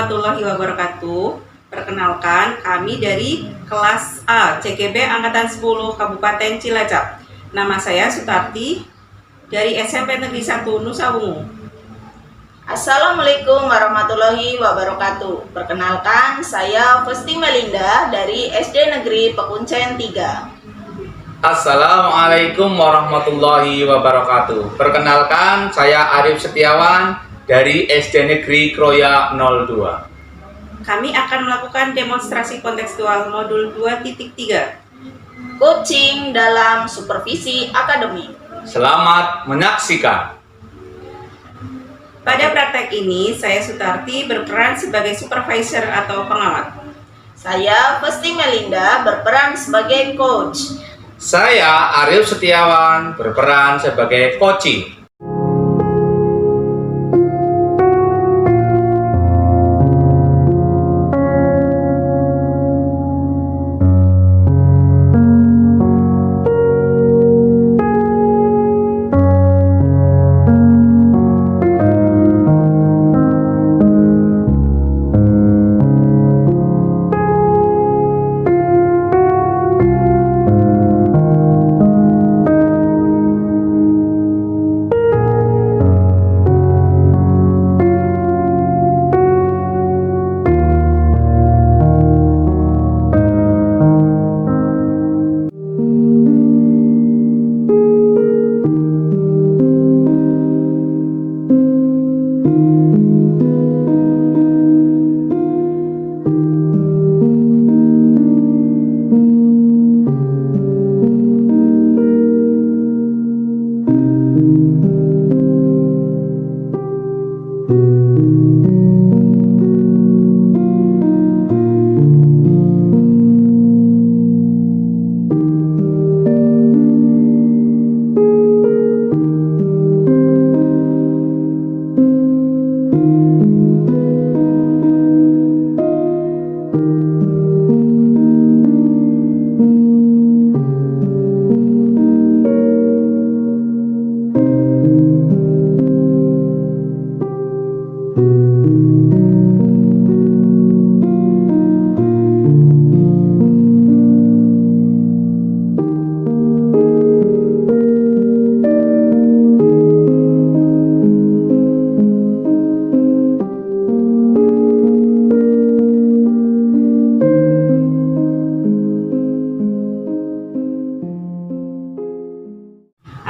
warahmatullahi wabarakatuh. Perkenalkan, kami dari kelas A CGB Angkatan 10 Kabupaten Cilacap. Nama saya Sutarti dari SMP Negeri 1 Nusa Ungu. Assalamualaikum warahmatullahi wabarakatuh. Perkenalkan, saya Festi Melinda dari SD Negeri Pekuncen 3. Assalamualaikum warahmatullahi wabarakatuh. Perkenalkan, saya Arif Setiawan dari SD Negeri Kroya 02. Kami akan melakukan demonstrasi kontekstual modul 2.3. Coaching dalam supervisi akademik. Selamat menyaksikan. Pada praktek ini, saya Sutarti berperan sebagai supervisor atau pengamat. Saya Festi Melinda berperan sebagai coach. Saya Arif Setiawan berperan sebagai coaching.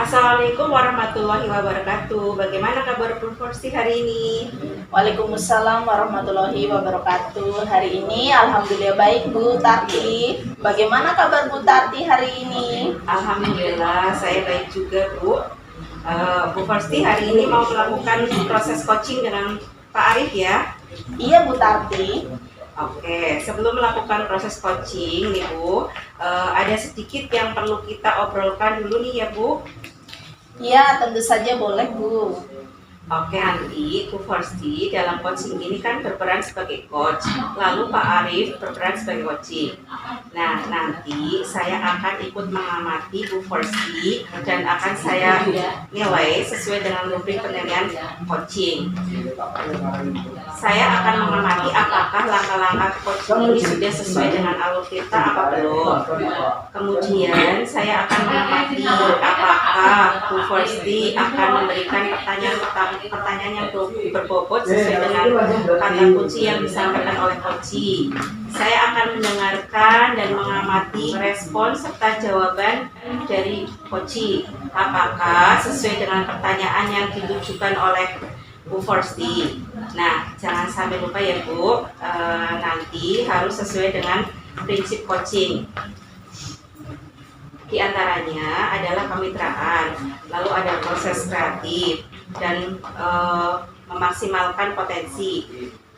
Assalamualaikum warahmatullahi wabarakatuh. Bagaimana kabar Bu Forsti hari ini? Waalaikumsalam warahmatullahi wabarakatuh. Hari ini alhamdulillah baik Bu Tarti. Bagaimana kabar Bu Tarti hari ini? Alhamdulillah saya baik juga Bu. Bu Forsti hari ini mau melakukan proses coaching dengan Pak Arif ya? Iya Bu Tarti. Oke, sebelum melakukan proses coaching nih Bu, ada sedikit yang perlu kita obrolkan dulu nih ya Bu. Iya, tentu saja boleh Bu. Oke, nanti Bu Forsti dalam coaching ini kan berperan sebagai coach, lalu Pak Arif berperan sebagai coaching. Nah, nanti saya akan ikut mengamati Bu Forsti dan akan saya nilai sesuai dengan rubrik penilaian coaching. Saya akan mengamati apakah langkah-langkah coaching ini sudah sesuai dengan alur kita apa belum. Kemudian saya akan mengamati apakah Bu Forsti akan memberikan pertanyaan yang berbobot sesuai dengan kata kunci yang disampaikan oleh coaching. Saya akan mendengarkan dan mengamati respon serta jawaban dari coaching. Apakah sesuai dengan pertanyaan yang ditujukan oleh Bu Forsti. Nah, jangan sampai lupa ya Bu, nanti harus sesuai dengan prinsip coaching. Di antaranya adalah kemitraan, lalu ada proses kreatif, dan memaksimalkan potensi.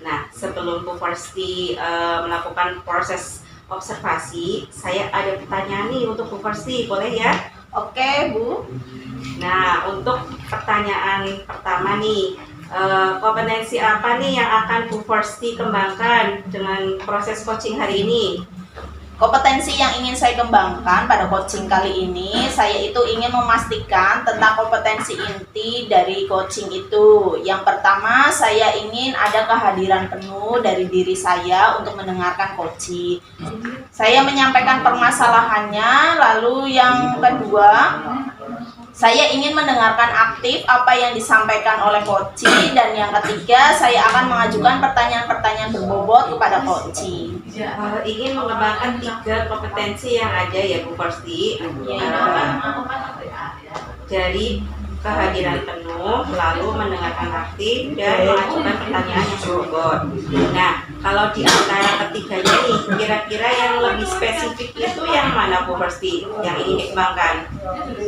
Nah, sebelum Bu Forsti melakukan proses observasi, saya ada pertanyaan nih untuk Bu Forsti, boleh ya? Oke Bu. Nah, untuk pertanyaan pertama nih, kompetensi apa nih yang akan Bu Forsti kembangkan dengan proses coaching hari ini? Kompetensi yang ingin saya kembangkan pada coaching kali ini, saya itu ingin memastikan tentang kompetensi inti dari coaching itu. Yang pertama, saya ingin ada kehadiran penuh dari diri saya untuk mendengarkan coaching. Saya menyampaikan permasalahannya, lalu yang kedua, saya ingin mendengarkan aktif apa yang disampaikan oleh coaching, dan yang ketiga, saya akan mengajukan pertanyaan-pertanyaan berbobot kepada coaching. Ingin mengembangkan 3 kompetensi yang ada ya Bu Forsti. Dari kehadiran penuh, lalu mendengarkan aktif, dan mengajukan pertanyaan yang berbobot. Nah, kalau di antara ketiganya nih, kira-kira yang lebih spesifik itu yang mana Bu Forsti yang ingin dikembangkan?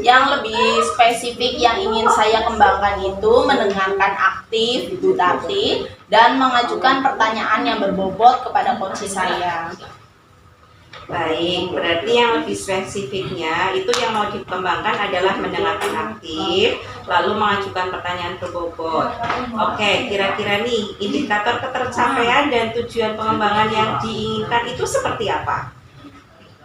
Yang lebih spesifik yang ingin saya kembangkan itu mendengarkan aktif Bu Tati dan mengajukan pertanyaan yang berbobot kepada coach saya. Baik, berarti yang lebih spesifiknya itu yang mau dikembangkan adalah mendengarkan aktif, lalu mengajukan pertanyaan berbobot. Oke, kira-kira nih indikator ketercapaian dan tujuan pengembangan yang diinginkan itu seperti apa?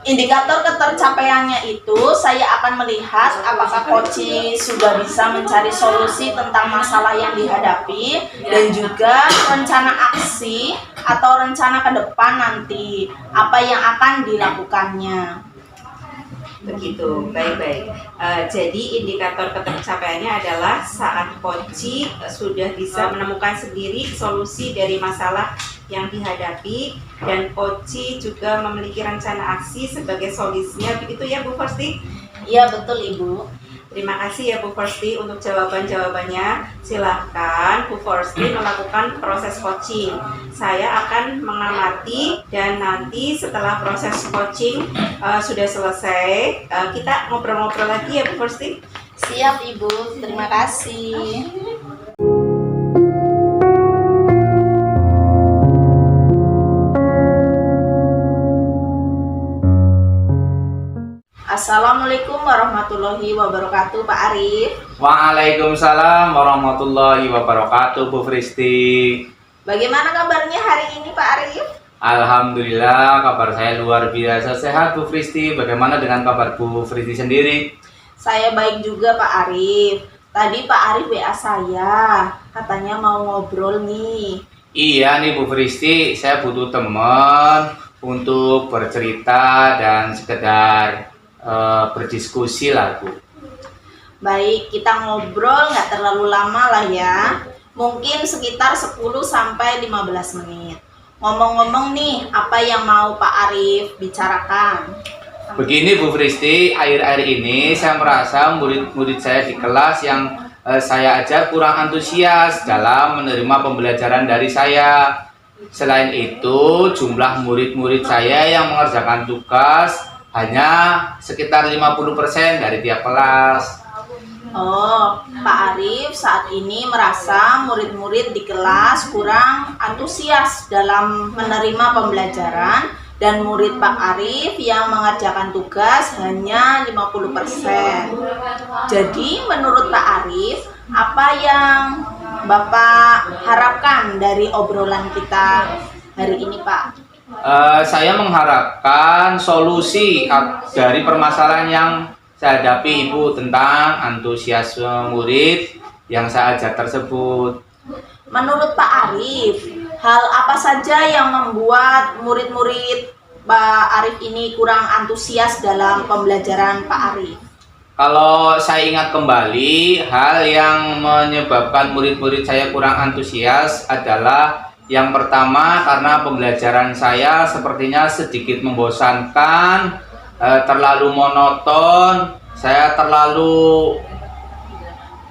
Indikator ketercapaiannya itu saya akan melihat apakah coach sudah bisa mencari solusi tentang masalah yang dihadapi, dan juga rencana aksi atau rencana ke depan nanti apa yang akan dilakukannya. Begitu, baik-baik. Jadi indikator ketercapaiannya adalah saat coach sudah bisa menemukan sendiri solusi dari masalah yang dihadapi, dan coach juga memiliki rencana aksi sebagai solusinya, begitu ya Bu Forsti? Iya betul Ibu. Terima kasih ya Bu Forsti untuk jawaban-jawabannya. Silahkan Bu Forsti melakukan proses coaching. Saya akan mengamati, dan nanti setelah proses coaching sudah selesai, kita ngobrol-ngobrol lagi ya Bu Forsti. Siap Ibu, terima kasih. Assalamualaikum warahmatullahi wabarakatuh Pak Arif. Waalaikumsalam warahmatullahi wabarakatuh Bu Fristi. Bagaimana kabarnya hari ini Pak Arif? Alhamdulillah, kabar saya luar biasa sehat Bu Fristi. Bagaimana dengan kabar Bu Fristi sendiri? Saya baik juga Pak Arif. Tadi Pak Arif WA saya, katanya mau ngobrol nih. Iya nih Bu Fristi, saya butuh teman untuk bercerita dan sekedar berdiskusi lah Bu. Baik, kita ngobrol nggak terlalu lama lah ya. Mungkin sekitar 10-15 menit. Ngomong-ngomong nih, apa yang mau Pak Arif bicarakan? Begini Bu Fristi, akhir-akhir ini saya merasa murid-murid saya di kelas yang saya ajar kurang antusias dalam menerima pembelajaran dari saya. Selain itu, jumlah murid-murid saya yang mengerjakan tugas hanya sekitar 50% dari tiap kelas. Oh, Pak Arif saat ini merasa murid-murid di kelas kurang antusias dalam menerima pembelajaran, dan murid Pak Arif yang mengerjakan tugas hanya 50%. Jadi menurut Pak Arif, apa yang Bapak harapkan dari obrolan kita hari ini Pak? Saya mengharapkan solusi dari permasalahan yang saya hadapi Ibu tentang antusiasme murid yang saya ajar tersebut. Menurut Pak Arif, hal apa saja yang membuat murid-murid Pak Arif ini kurang antusias dalam pembelajaran Pak Arif? Kalau saya ingat kembali, hal yang menyebabkan murid-murid saya kurang antusias adalah yang pertama, karena pembelajaran saya sepertinya sedikit membosankan, terlalu monoton, saya terlalu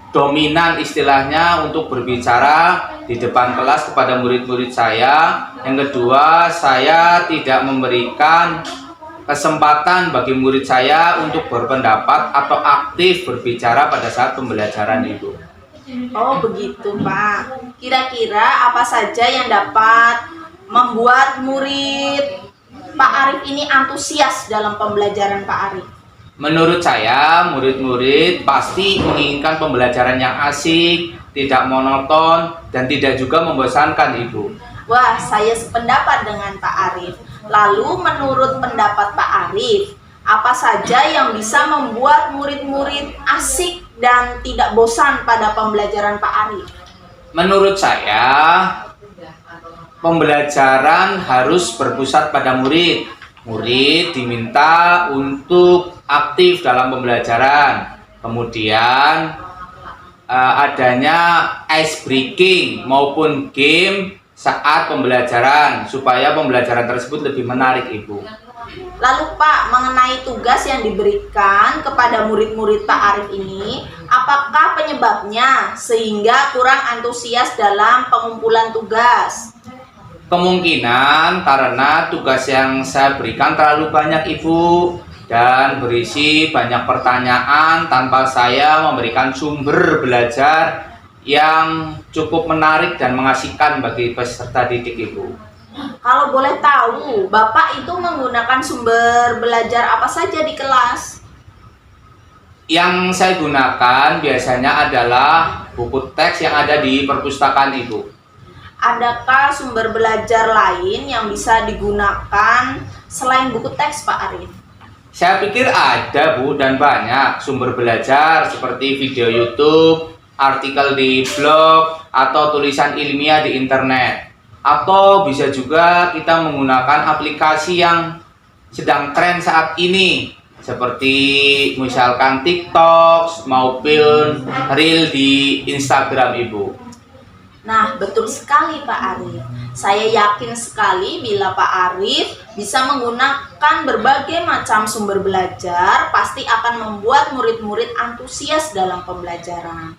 dominan istilahnya untuk berbicara di depan kelas kepada murid-murid saya. Yang kedua, saya tidak memberikan kesempatan bagi murid saya untuk berpendapat atau aktif berbicara pada saat pembelajaran itu. Oh begitu Pak. Kira-kira apa saja yang dapat membuat murid Pak Arif ini antusias dalam pembelajaran Pak Arif? Menurut saya, murid-murid pasti menginginkan pembelajaran yang asik, tidak monoton, dan tidak juga membosankan Ibu. Wah, saya sependapat dengan Pak Arif. Lalu menurut pendapat Pak Arif, apa saja yang bisa membuat murid-murid asik dan tidak bosan pada pembelajaran Pak Arif? Menurut saya, pembelajaran harus berpusat pada murid. Murid diminta untuk aktif dalam pembelajaran. Kemudian adanya ice breaking maupun game saat pembelajaran supaya pembelajaran tersebut lebih menarik, Ibu. Lalu Pak, mengenai tugas yang diberikan kepada murid-murid Pak Arif ini, apakah penyebabnya sehingga kurang antusias dalam pengumpulan tugas? Kemungkinan karena tugas yang saya berikan terlalu banyak, Ibu, dan berisi banyak pertanyaan tanpa saya memberikan sumber belajar yang cukup menarik dan mengasihkan bagi peserta didik, Ibu. Kalau boleh tahu, Bapak itu menggunakan sumber belajar apa saja di kelas? Yang saya gunakan biasanya adalah buku teks yang ada di perpustakaan, Ibu. Adakah sumber belajar lain yang bisa digunakan selain buku teks, Pak Arif? Saya pikir ada, Bu, dan banyak sumber belajar seperti video YouTube, artikel di blog, atau tulisan ilmiah di internet. Atau bisa juga kita menggunakan aplikasi yang sedang tren saat ini, seperti misalkan TikTok maupun Reel di Instagram, Ibu. Nah, betul sekali Pak Arif. Saya yakin sekali bila Pak Arif bisa menggunakan berbagai macam sumber belajar, pasti akan membuat murid-murid antusias dalam pembelajaran.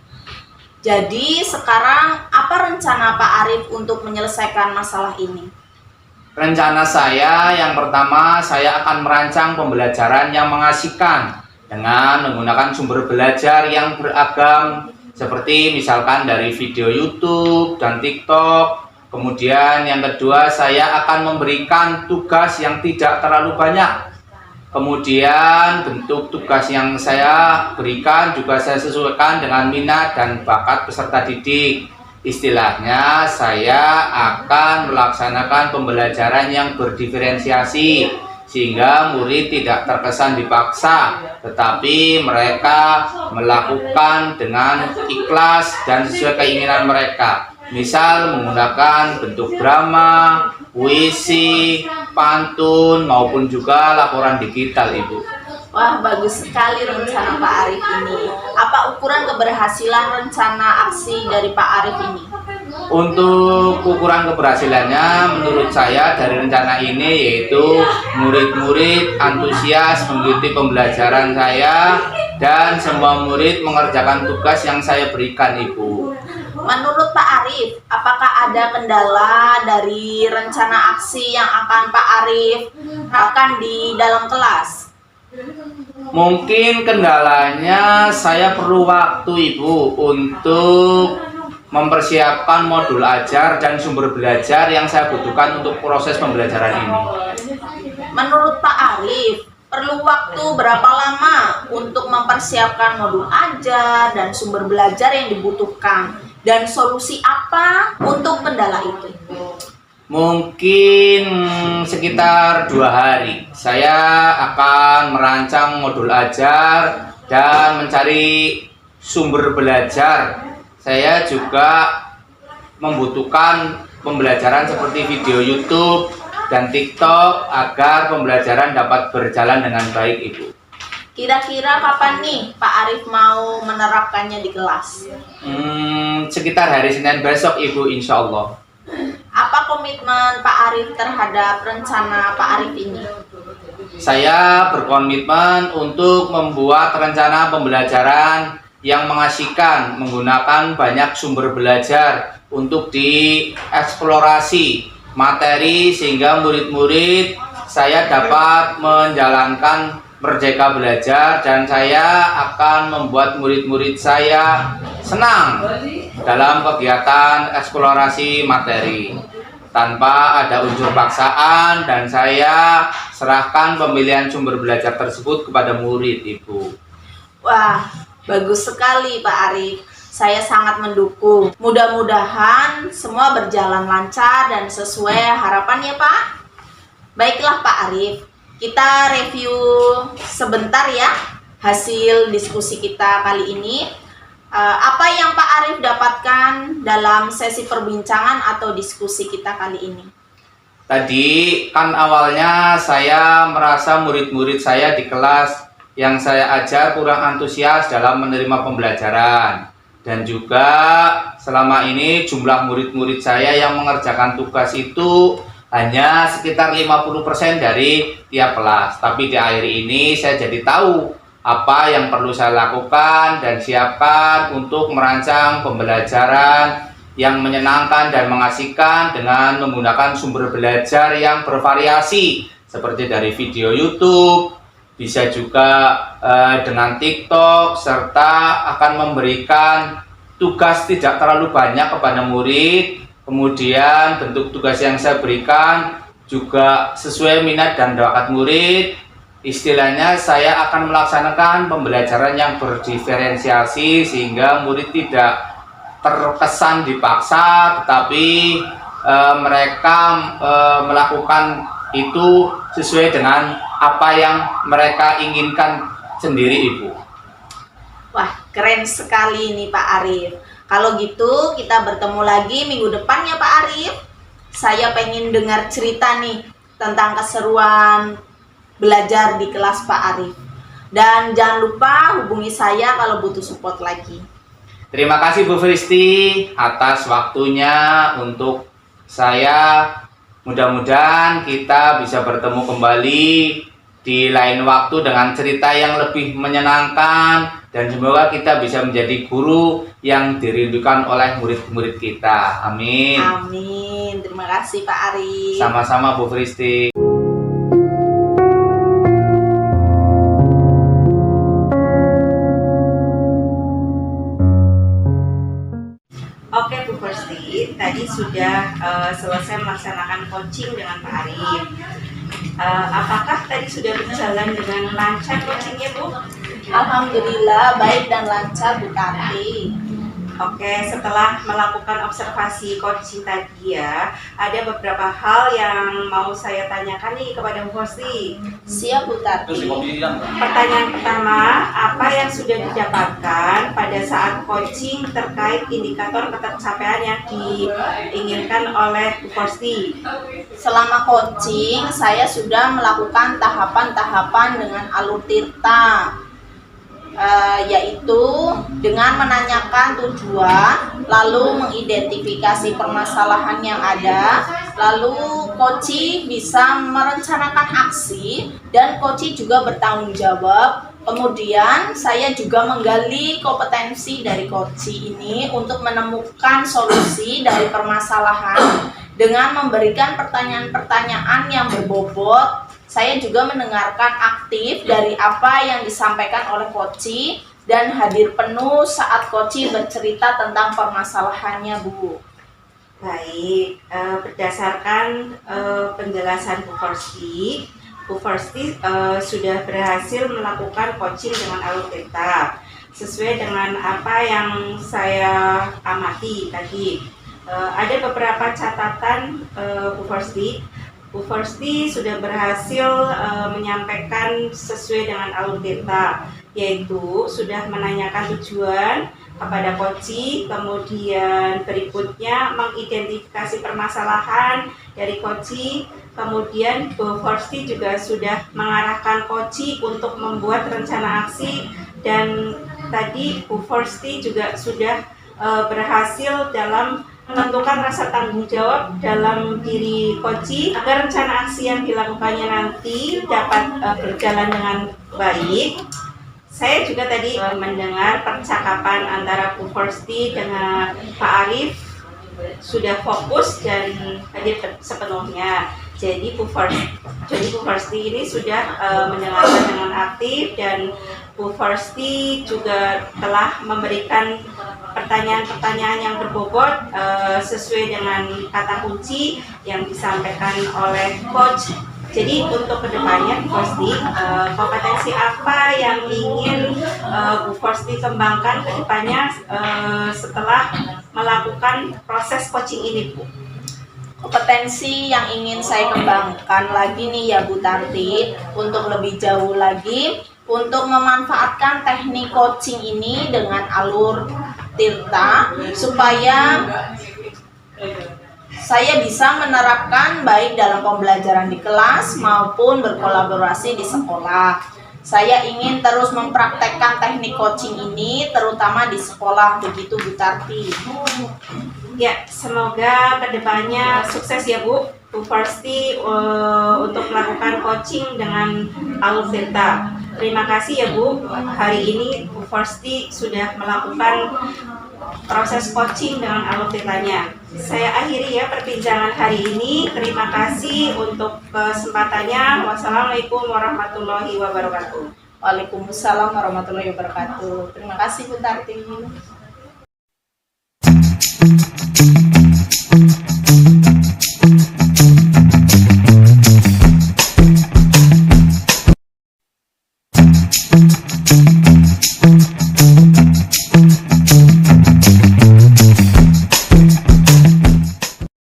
Jadi, sekarang apa rencana Pak Arif untuk menyelesaikan masalah ini? Rencana saya yang pertama, saya akan merancang pembelajaran yang mengasihkan dengan menggunakan sumber belajar yang beragam, seperti misalkan dari video YouTube dan TikTok. Kemudian yang kedua, saya akan memberikan tugas yang tidak terlalu banyak. Kemudian bentuk tugas yang saya berikan juga saya sesuaikan dengan minat dan bakat peserta didik. Istilahnya, saya akan melaksanakan pembelajaran yang berdiferensiasi sehingga murid tidak terkesan dipaksa, tetapi mereka melakukan dengan ikhlas dan sesuai keinginan mereka. Misal menggunakan bentuk drama, puisi, pantun, maupun juga laporan digital, Ibu. Wah, bagus sekali rencana Pak Arif ini. Apa ukuran keberhasilan rencana aksi dari Pak Arif ini? Untuk ukuran keberhasilannya, menurut saya dari rencana ini yaitu murid-murid antusias mengikuti pembelajaran saya dan semua murid mengerjakan tugas yang saya berikan, Ibu. Menurut Pak Arif, apakah ada kendala dari rencana aksi yang akan Pak Arif akan di dalam kelas? Mungkin kendalanya saya perlu waktu, Ibu, untuk mempersiapkan modul ajar dan sumber belajar yang saya butuhkan untuk proses pembelajaran ini. Menurut Pak Arif, perlu waktu berapa lama untuk mempersiapkan modul ajar dan sumber belajar yang dibutuhkan? Dan solusi apa untuk kendala itu? Mungkin sekitar 2 hari. Saya akan merancang modul ajar dan mencari sumber belajar. Saya juga membutuhkan pembelajaran seperti video YouTube dan TikTok agar pembelajaran dapat berjalan dengan baik, Ibu. Kira-kira kapan nih Pak Arif mau menerapkannya di kelas? Sekitar hari Senin besok, Ibu, insya Allah. Apa komitmen Pak Arif terhadap rencana Pak Arif ini? Saya berkomitmen untuk membuat rencana pembelajaran yang mengasihkan, menggunakan banyak sumber belajar untuk dieksplorasi materi sehingga murid-murid saya dapat menjalankan Merdeka Belajar, dan saya akan membuat murid-murid saya senang dalam kegiatan eksplorasi materi tanpa ada unsur paksaan, dan saya serahkan pemilihan sumber belajar tersebut kepada murid, Ibu. Wah, bagus sekali Pak Arif. Saya sangat mendukung. Mudah-mudahan semua berjalan lancar dan sesuai harapan ya Pak. Baiklah Pak Arif, kita review sebentar ya hasil diskusi kita kali ini. Apa yang Pak Arif dapatkan dalam sesi perbincangan atau diskusi kita kali ini? Tadi kan awalnya saya merasa murid-murid saya di kelas yang saya ajar kurang antusias dalam menerima pembelajaran. Dan juga selama ini jumlah murid-murid saya yang mengerjakan tugas itu hanya sekitar 50% dari tiap kelas. Tapi di akhir ini saya jadi tahu apa yang perlu saya lakukan dan siapkan untuk merancang pembelajaran yang menyenangkan dan mengasihkan dengan menggunakan sumber belajar yang bervariasi seperti dari video YouTube, bisa juga dengan TikTok, serta akan memberikan tugas tidak terlalu banyak kepada murid. Kemudian bentuk tugas yang saya berikan juga sesuai minat dan bakat murid. Istilahnya saya akan melaksanakan pembelajaran yang berdiferensiasi sehingga murid tidak terkesan dipaksa, tetapi mereka melakukan itu sesuai dengan apa yang mereka inginkan sendiri, Ibu. Wah, keren sekali nih Pak Arif. Kalau gitu kita bertemu lagi minggu depan ya Pak Arif. Saya pengen dengar cerita nih tentang keseruan belajar di kelas Pak Arif. Dan jangan lupa hubungi saya kalau butuh support lagi. Terima kasih Bu Fristi atas waktunya untuk saya. Mudah-mudahan kita bisa bertemu kembali di lain waktu dengan cerita yang lebih menyenangkan, dan semoga kita bisa menjadi guru yang dirindukan oleh murid-murid kita. Amin. Amin. Terima kasih Pak Arif. Sama-sama Bu Fristi. Oke Bu Fristi, tadi sudah selesai melaksanakan coaching dengan Pak Arif. Apakah tadi sudah berjalan dengan lancar coachingnya Bu? Alhamdulillah baik dan lancar Bu Tati. Oke, setelah melakukan observasi coaching tadi ya, ada beberapa hal yang mau saya tanyakan nih kepada Bu Fristi. Siap Bu Tati. Pertanyaan pertama, apa yang sudah didapatkan pada saat coaching terkait indikator ketercapaian yang diinginkan oleh Bu Fristi? Selama coaching saya sudah melakukan tahapan-tahapan dengan alur tirta. Yaitu dengan menanyakan tujuan, lalu mengidentifikasi permasalahan yang ada, lalu coach bisa merencanakan aksi dan coach juga bertanggung jawab. Kemudian saya juga menggali kompetensi dari coach ini untuk menemukan solusi dari permasalahan dengan memberikan pertanyaan-pertanyaan yang berbobot. Saya juga mendengarkan aktif dari apa yang disampaikan oleh coach dan hadir penuh saat coach bercerita tentang permasalahannya, Bu. Baik, berdasarkan penjelasan Bu Fristi sudah berhasil melakukan coaching dengan alur tirta sesuai dengan apa yang saya amati tadi. Ada beberapa catatan Bu Fristi. Bu Fristi sudah berhasil menyampaikan sesuai dengan alur tirta, yaitu sudah menanyakan tujuan kepada coach, kemudian berikutnya mengidentifikasi permasalahan dari coach, kemudian Bu Fristi juga sudah mengarahkan coach untuk membuat rencana aksi, dan tadi Bu Fristi juga sudah berhasil dalam menentukan rasa tanggung jawab dalam diri coach agar rencana aksi yang dilakukannya nanti dapat berjalan dengan baik. Saya juga tadi mendengar percakapan antara Bu Fristi dengan Pak Arif sudah fokus dan hadir sepenuhnya. Jadi Bu Fristi ini sudah mendengarkan dengan aktif, dan Bu Fristi juga telah memberikan pertanyaan-pertanyaan yang berbobot sesuai dengan kata kunci yang disampaikan oleh coach. Jadi untuk kedepannya Bu Fristi, kompetensi apa yang ingin Bu Fristi kembangkan kedepannya setelah melakukan proses coaching ini, Bu? Kompetensi yang ingin saya kembangkan lagi nih ya Bu Tarti, untuk lebih jauh lagi, untuk memanfaatkan teknik coaching ini dengan alur Tirta, supaya saya bisa menerapkan baik dalam pembelajaran di kelas maupun berkolaborasi di sekolah. Saya ingin terus mempraktekkan teknik coaching ini terutama di sekolah, begitu Bu Tarti. Ya, semoga kedepannya sukses ya Bu Farsti untuk melakukan coaching dengan alur Tirta. Terima kasih ya Bu, hari ini Bu Farsti sudah melakukan proses coaching dengan alur Tirtanya. Saya akhiri ya perbincangan hari ini. Terima kasih untuk kesempatannya. Wassalamualaikum warahmatullahi wabarakatuh. Waalaikumsalam warahmatullahi wabarakatuh. Terima kasih Bu Tarti.